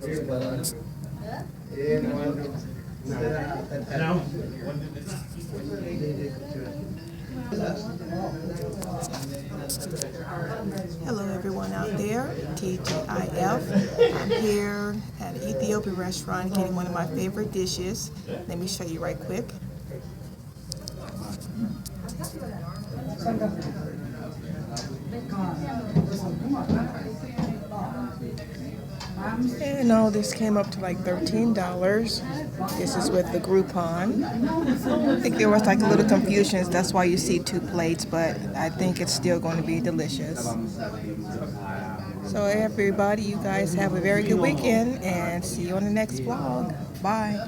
Hello everyone out there, TGIF. I'm here at an Ethiopian restaurant getting one of my favorite dishes. Let me show you right quick. And all this came up to like $13. This is with the Groupon. I think there was like a little confusion. That's why you see 2 plates, but I think it's still going to be delicious. So everybody, you guys have a very good weekend and see you on the next vlog. Bye.